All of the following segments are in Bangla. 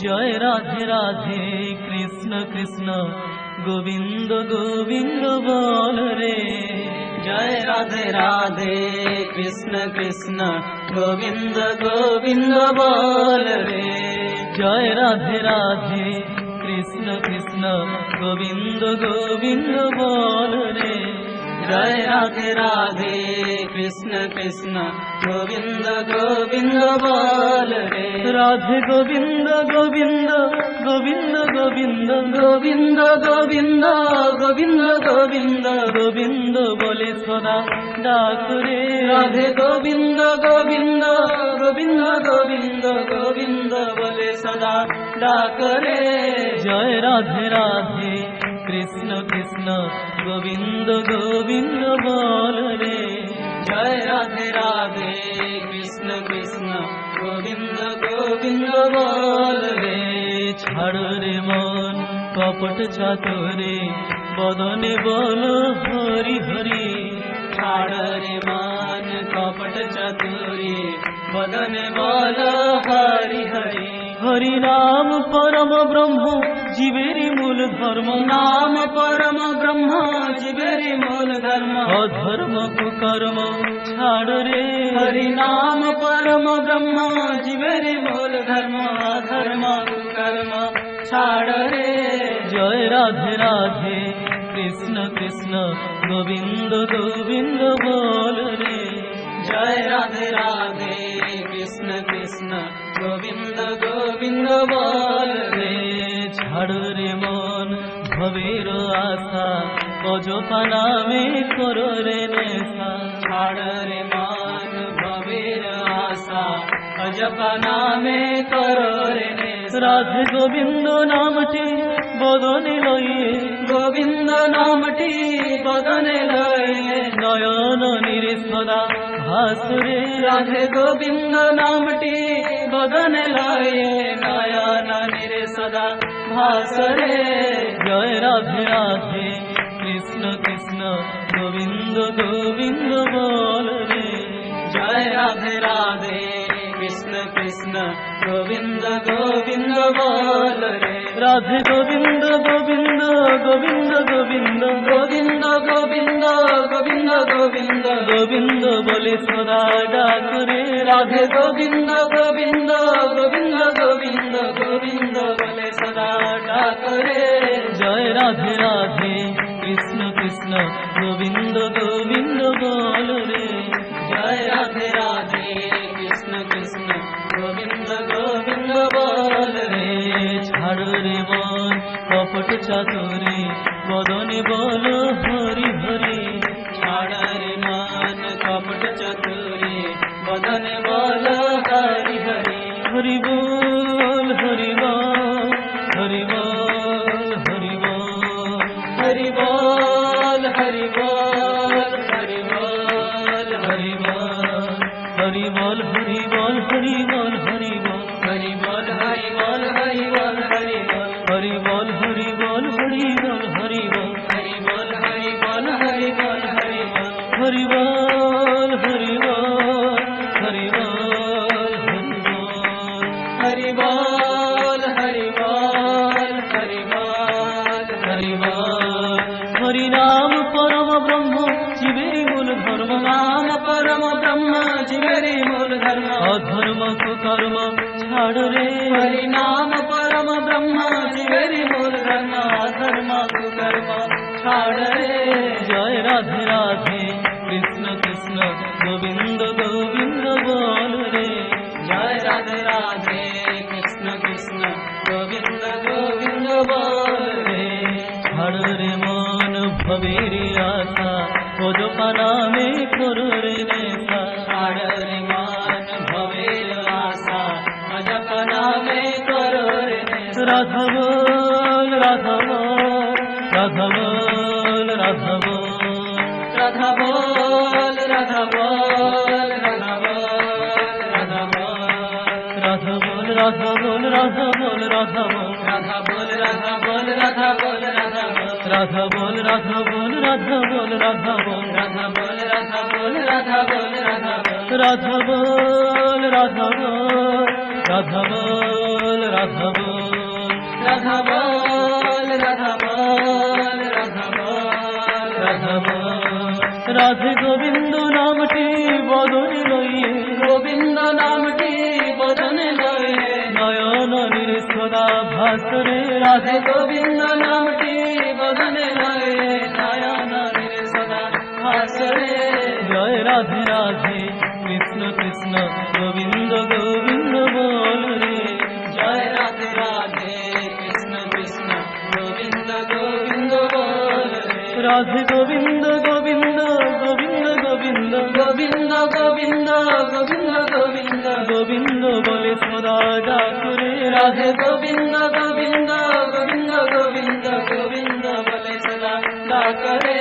জয় রাধে রাধে কৃষ্ণ কৃষ্ণ গোবিন্দ গোবিন্দ বল রে। জয় রাধে রাধে কৃষ্ণ কৃষ্ণ গোবিন্দ গোবিন্দ বল রে। জয় রাধে রাধে কৃষ্ণ কৃষ্ণ গোবিন্দ গোবিন্দ বল রে। জয় রাধে রাধে কৃষ্ণ কৃষ্ণ গোবিন্দ গোবিন্দ বল রে। রাধে গোবিন্দ গোবিন্দ গোবিন্দ গোবিন্দ গোবিন্দ গোবিন্দ গোবিন্দ গোবিন্দ গোবিন্দ বলে সদা ডাক রে। রাধে গোবিন্দ গোবিন্দ গোবিন্দ গোবিন্দ গোবিন্দ বলে সদা ডাক রে। জয় রাধে রাধে কৃষ্ণ কৃষ্ণ গোবিন্দ গোবিন্দ বল রে। জয় রাধে রাধে কৃষ্ণ কৃষ্ণ গোবিন্দ গোবিন্দ বল রে। ছাড় রে মন কপট চাতরে বদনে বল হরি হরি। ছাড় রে মান কপট চতুরি বদনে বল হরি হরি। হরি নাম পরম ব্রহ্ম জীবের মূল ধর্ম। নাম পরম ব্রহ্ম জীবের মূল ধর্ম। অধর্ম কুকর্ম ছাড় রে। হরি নাম পরম ব্রহ্ম জীবের মূল ধর্ম। অধর্ম কুকর্ম ছাড় রে। জয় রাধে রাধে কৃষ্ণ কৃষ্ণ গোবিন্দ গোবিন্দ বল রে। জয় রাধে রাধে কৃষ্ণ কৃষ্ণ গোবিন্দ গোবিন্দ বল রে। ছাড় রে মন ভবের আশা অজপা নামে করো রে নেশা। ছাড় রে মান ভবের আশা অজপা নামে করো রে নেশা। রাধে গোবিন্দ নামটি বদনে লইয়ে গোবিন্দ নামটি বদনে লয়ে নয়ন নিরে সদা ভাসুরে। রাধে গোবিন্দ নামটি বদনে লয়ে নয়ন নিরে সদা ভাসরে। জয় রাধে রাধে কৃষ্ণ কৃষ্ণ গোবিন্দ গোবিন্দ বল রে। জয় রাধে রাধে কৃষ্ণ কৃষ্ণ গোবিন্দ গোবিন্দ বল রে। রাধে গোবিন্দ গোবিন্দ গোবিন্দ গোবিন্দ গোবিন্দ গোবিন্দ গোবিন্দ গোবিন্দ গোবিন্দ বলে সদা ডাক রে। রাধে গোবিন্দ গোবিন্দ গোবিন্দ গোবিন্দ গোবিন্দ বলে সদা ডাক রে। জয় রাধে রাধে কৃষ্ণ কৃষ্ণ গোবিন্দ গোবিন্দ বল রে। জয় রাধে রাধে কৃষ্ণ কৃষ্ণ গোবিন্দ গোবিন্দ বল রে। ছাড় রে মন কপট চাতুরে বদনে বল হরি হরি। ছাড় রে মান কপট চতুরি বদনে বল হরি হরি। হরি বল হরি বল হরি বল হরি বল। হরি বল হরি বল হরি বল হরি বল। হরি বল হরি বল হরি বল হরি বল। হরি বল হরি বল হরি বল হরি বল। হরি বল হরি বল হরি বল হরি বল। হরি বল হরি বল হরি বল হরি বল। হরি বল হরি বল হরি বল হরি বল। হরি বল হরি বল হরি বল হরি বল। হরি নাম পরম ব্রহ্ম জীবের মূল ধর্ম। নাম পরম ব্রহ্ম জীবের মূল ধর্ম। অধর্ম কুকর্ম ছাড় রে। হরি নাম পরম ব্রহ্ম জীবের মূল ধর্ম। অধর্ম কুকর্ম ছাড় রে। জয় রাধে রাধে কৃষ্ণ কৃষ্ণ গোবিন্দ গোবিন্দ বল রে। জয় রাধে রাধে কৃষ্ণ কৃষ্ণ গোবিন্দ গোবিন্দ বল রে। ছাড় রে মন ভবের আশা অজপা নামে করো রে নেশা। ছাড় রে মান ভবের আশা অজপ নামে করো রে নেশা। রাধা বল রাধা বল রাধা বল রাধা বল। রাধা বল রাধা বল রাধা বল রাধা বল। রাধা বল রাধা বল রাধা বল রাধা বল। রাধা বল রাধা বল রাধা বল রাধা বল। রাধা বল রাধা বল রাধা বল রাধা বল। রাধা বল রাধা বল রাধা বল রাধা বল। রাধা বল রাধা বল রাধা বল রাধা বল রাধা বল রাধা বল রাধা বল রাধা বল রাধে গোবিন্দ নামটি বদনে লইয়ে গোবিন্দ নামটি বদনে লয়ে নয়নের সদা ভাসরে রাধে রাধে গোবিন্দ নামটি বদনে লয়ে নয়নের সদা ভাসরে জয় রাধে রাধে কৃষ্ণ কৃষ্ণ গোবিন্দ গোবিন্দ বল রে জয় রাধে রাধে কৃষ্ণ কৃষ্ণ গোবিন্দ গোবিন্দ বল রে রাধে গোবিন্দ গোবিন্দ গোবিন্দ গোবিন্দ গোবিন্দ গোবিন্দ গোবিন্দ গোবিন্দ গোবিন্দ বলে সদা ডাকরে রাধে রাধে গোবিন্দ গোবিন্দ গোবিন্দ গোবিন্দ গোবিন্দ বলে সদা ডাকরে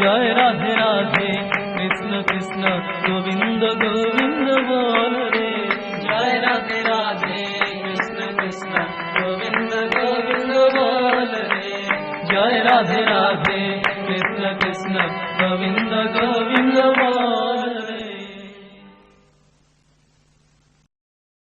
জয় রাধে রাধে কৃষ্ণ কৃষ্ণ গোবিন্দ গোবিন্দ বল রে জয় রাধে রাধে কৃষ্ণ কৃষ্ণ গোবিন্দ গোবিন্দ বল রে জয় রাধে রাধে